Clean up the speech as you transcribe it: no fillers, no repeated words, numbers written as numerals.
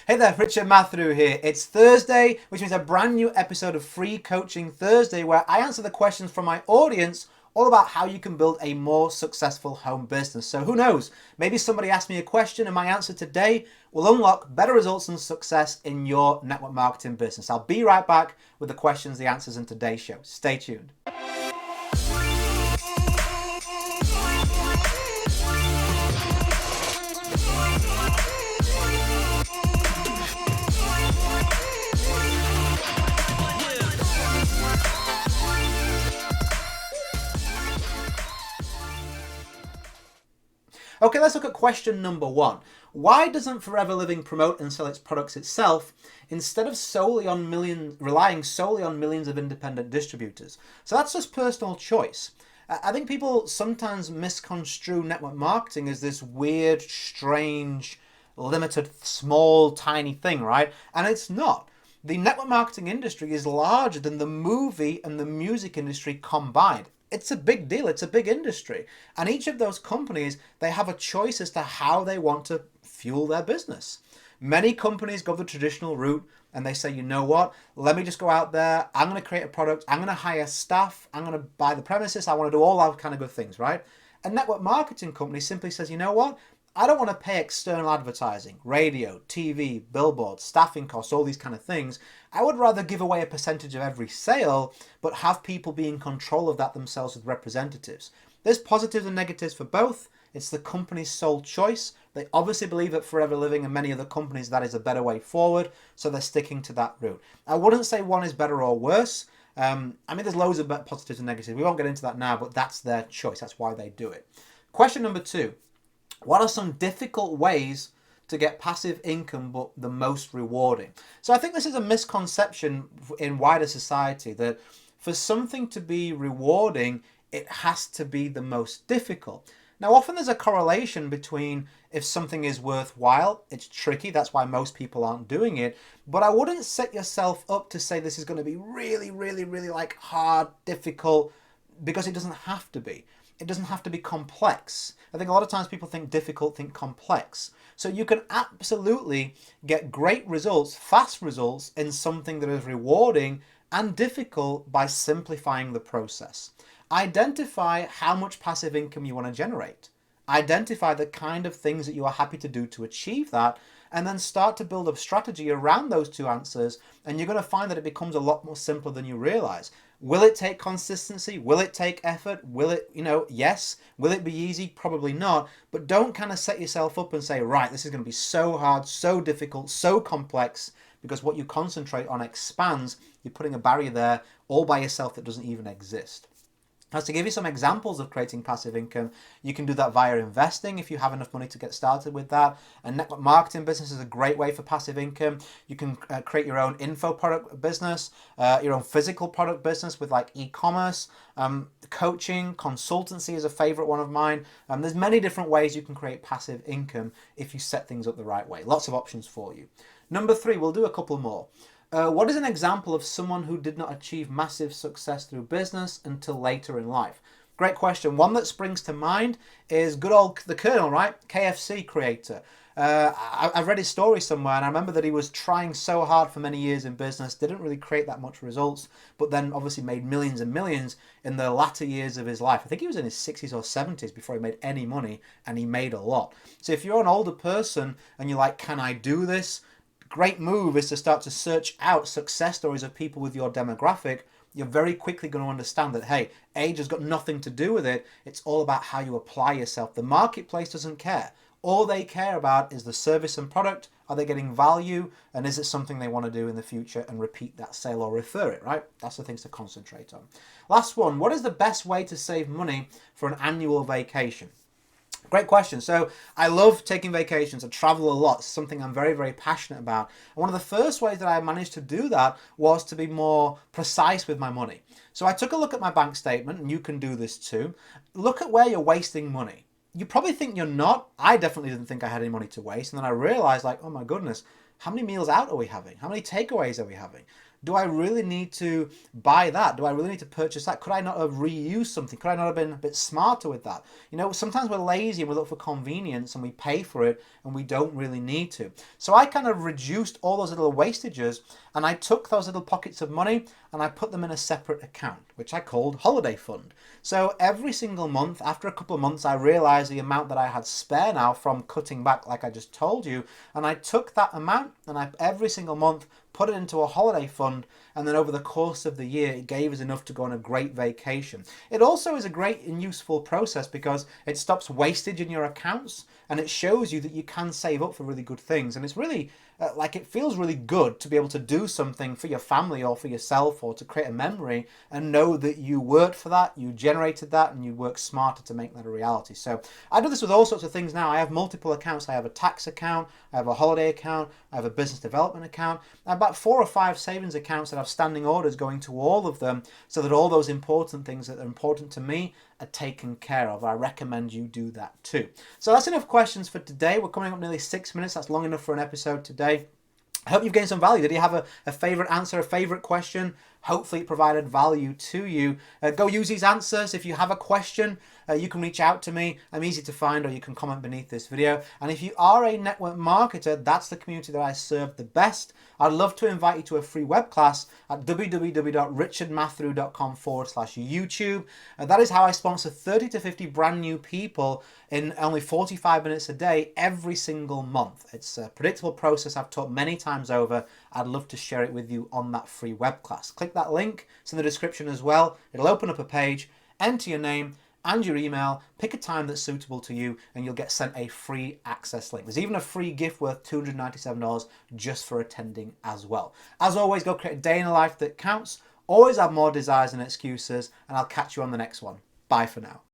Hey there, Richard Matharoo here. It's Thursday, which means a brand new episode of Free Coaching Thursday, where I answer the questions from my audience all about how you can build a more successful home business. So who knows, maybe somebody asked me a question and my answer today will unlock better results and success in your network marketing business. I'll be right back with the questions, the answers in today's show. Stay tuned. Okay, let's look at question number one. Why doesn't Forever Living promote and sell its products itself instead of relying solely on millions of independent distributors? So that's just personal choice. I think people sometimes misconstrue network marketing as this weird, strange, limited, small, tiny thing, right? And it's not. The network marketing industry is larger than the movie and the music industry combined. It's a big deal. It's a big industry. And each of those companies, they have a choice as to how they want to fuel their business. Many companies go the traditional route and they say, you know what, let me just go out there. I'm going to create a product. I'm going to hire staff. I'm going to buy the premises. I want to do all that kind of good things, right? A network marketing company simply says, you know what, I don't want to pay external advertising, radio, TV, billboards, staffing costs, all these kind of things. I would rather give away a percentage of every sale, but have people be in control of that themselves with representatives. There's positives and negatives for both. It's the company's sole choice. They obviously believe at Forever Living and many other companies that is a better way forward, so they're sticking to that route. I wouldn't say one is better or worse. There's loads of positives and negatives. We won't get into that now, but that's their choice. That's why they do it. Question number two. What are some difficult ways to get passive income but the most rewarding? So I think this is a misconception in wider society that for something to be rewarding, it has to be the most difficult. Now, often there's a correlation between if something is worthwhile, it's tricky, that's why most people aren't doing it, but I wouldn't set yourself up to say this is going to be really, really, really like hard, difficult, because it doesn't have to be. It doesn't have to be complex. I think a lot of times people think difficult, think complex. So you can absolutely get great results, fast results in something that is rewarding and difficult by simplifying the process. Identify how much passive income you want to generate. Identify the kind of things that you are happy to do to achieve that, and then start to build a strategy around those two answers, and you're going to find that it becomes a lot more simpler than you realize. Will it take consistency? Will it take effort? Will it, yes. Will it be easy? Probably not. But don't kind of set yourself up and say, right, this is going to be so hard, so difficult, so complex, because what you concentrate on expands. You're putting a barrier there all by yourself that doesn't even exist. Now, to give you some examples of creating passive income, you can do that via investing if you have enough money to get started with that. A network marketing business is a great way for passive income. You can create your own info product business, your own physical product business with like e-commerce, coaching, consultancy is a favorite one of mine. There's many different ways you can create passive income if you set things up the right way. Lots of options for you. Number three, we'll do a couple more. What is an example of someone who did not achieve massive success through business until later in life? Great question. One that springs to mind is good old the Colonel, right? KFC creator. I've read his story somewhere, and I remember that he was trying so hard for many years in business, didn't really create that much results, but then obviously made millions and millions in the latter years of his life. I think he was in his 60s or 70s before he made any money, and he made a lot. So if you're an older person and you're like, can I do this? Great move is to start to search out success stories of people with your demographic. You're very quickly going to understand that, hey, age has got nothing to do with it. It's all about how you apply yourself. The marketplace doesn't care. All they care about is the service and product. Are they getting value? And is it something they want to do in the future and repeat that sale or refer it, right? That's the things to concentrate on. Last one, what is the best way to save money for an annual vacation? Great question. So I love taking vacations. I travel a lot. It's something I'm very, very passionate about. And one of the first ways that I managed to do that was to be more precise with my money. So I took a look at my bank statement, and you can do this too. Look at where you're wasting money. You probably think you're not. I definitely didn't think I had any money to waste. And then I realized, like, oh my goodness, how many meals out are we having? How many takeaways are we having? do I really need to buy that? Do I really need to purchase that? Could I not have reused something? Could I not have been a bit smarter with that? You know, sometimes we're lazy and we look for convenience and we pay for it and we don't really need to. So I kind of reduced all those little wastages, and I took those little pockets of money and I put them in a separate account, which I called holiday fund. So every single month, after a couple of months, I realized the amount that I had spare now from cutting back, like I just told you, and I took that amount and I every single month put it into a holiday fund, and then over the course of the year it gave us enough to go on a great vacation. It also is a great and useful process because it stops wastage in your accounts, and it shows you that you can save up for really good things. And it's really like, it feels really good to be able to do something for your family or for yourself or to create a memory and know that you worked for that, you generated that, and you worked smarter to make that a reality. So I do this with all sorts of things now. I have multiple accounts. I have a tax account, I have a holiday account, I have a business development account. I have about 4 or 5 savings accounts that have standing orders going to all of them, so that all those important things that are important to me are taken care of. I recommend you do that too. So that's enough questions for today. We're coming up nearly 6 minutes. That's long enough for an episode today. I hope you've gained some value. Did you have a favorite answer, a favorite question? Hopefully it provided value to you. Go use these answers. If you have a question, you can reach out to me. I'm easy to find, or you can comment beneath this video. And if you are a network marketer, that's the community that I serve the best. I'd love to invite you to a free web class at www.richardmatharoo.com/YouTube. That is how I sponsor 30 to 50 brand new people in only 45 minutes a day every single month. It's a predictable process I've taught many times over. I'd love to share it with you on that free web class. Click that link. It's in the description as well. It'll open up a page, enter your name and your email, pick a time that's suitable to you, and you'll get sent a free access link. There's even a free gift worth $297 just for attending as well. As always, go create a day in a life that counts. Always have more desires than excuses, and I'll catch you on the next one. Bye for now.